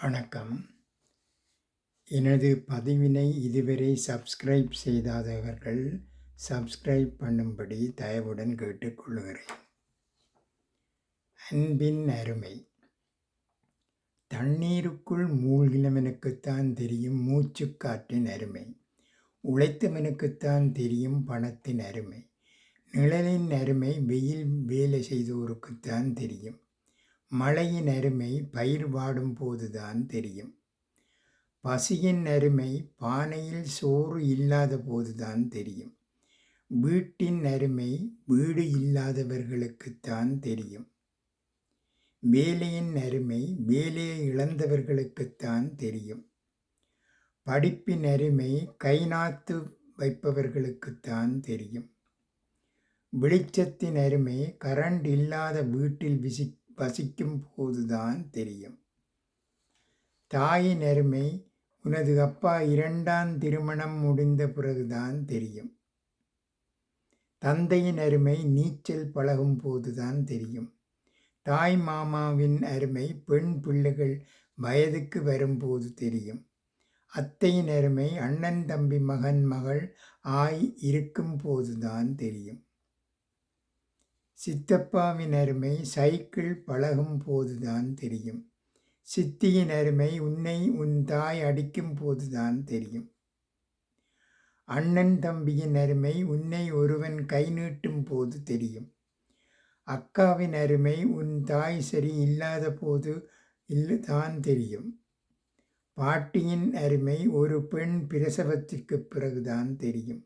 வணக்கம். எனது பதிவினை இதுவரை சப்ஸ்கிரைப் செய்யாதவர்கள் சப்ஸ்கிரைப் பண்ணும்படி தயவுடன் கேட்டுக்கொள்கிறேன். அன்பின் அருமை. தண்ணீருக்குள் மூழ்கினவனுக்குத்தான் தெரியும் மூச்சுக்காற்றின் அருமை. உழைத்தவனுக்குத்தான் தெரியும் பணத்தின் அருமை. நிழலின் அருமை வெயில் வேலை செய்தோருக்குத்தான் தெரியும். மழையின் அருமை பயிர் வாடும் போதுதான் தெரியும். பசியின் அருமை பானையில் சோறு இல்லாத போதுதான் தெரியும். வீட்டின் அருமை வீடு இல்லாதவர்களுக்குத்தான் தெரியும். வேலையின் அருமை வேலையை இழந்தவர்களுக்குத்தான் தெரியும். படிப்பின் அருமை கைநாத்து வைப்பவர்களுக்குத்தான் தெரியும். வெளிச்சத்தின் அருமை கரண்ட் இல்லாத வீட்டில் வசிக்கும் போதுதான் தெரியும். தாயின் அருமை உனது அப்பா 2ஆம் திருமணம் முடிந்த பிறகுதான் தெரியும். தந்தையின் அருமை நீச்சல் பழகும் போதுதான் தெரியும். தாய் மாமாவின் அருமை பெண் பிள்ளைகள் வயதுக்கு வரும்போது தெரியும். அத்தையின் அருமை அண்ணன் தம்பி மகன் மகள் இருக்கும் போதுதான் தெரியும். சித்தப்பாவின் அருமை சைக்கிள் பழகும் போதுதான் தெரியும். சித்தியின் அருமை உன்னை உன் தாய் அடிக்கும் போதுதான் தெரியும். அண்ணன் தம்பியின் அருமை உன்னை ஒருவன் கை நீட்டும் போது தெரியும். அக்காவின் அருமை உன் தாய் சரி இல்லாத போது தான் தெரியும். பாட்டியின் அருமை ஒரு பெண் பிரசவத்திற்கு பிறகுதான் தெரியும்.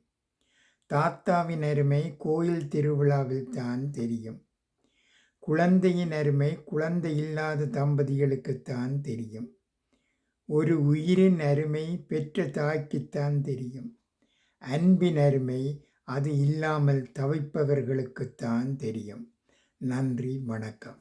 தாத்தாவின் அருமை கோயில் திருவிழாவில் தான் தெரியும். குழந்தையின் அருமை குழந்தை இல்லாத தம்பதிகளுக்குத்தான் தெரியும். ஒரு உயிரின் அருமை பெற்ற தாய்க்குத்தான் தெரியும். அன்பின் அருமை அது இல்லாமல் தவிப்பவர்களுக்குத்தான் தெரியும். நன்றி, வணக்கம்.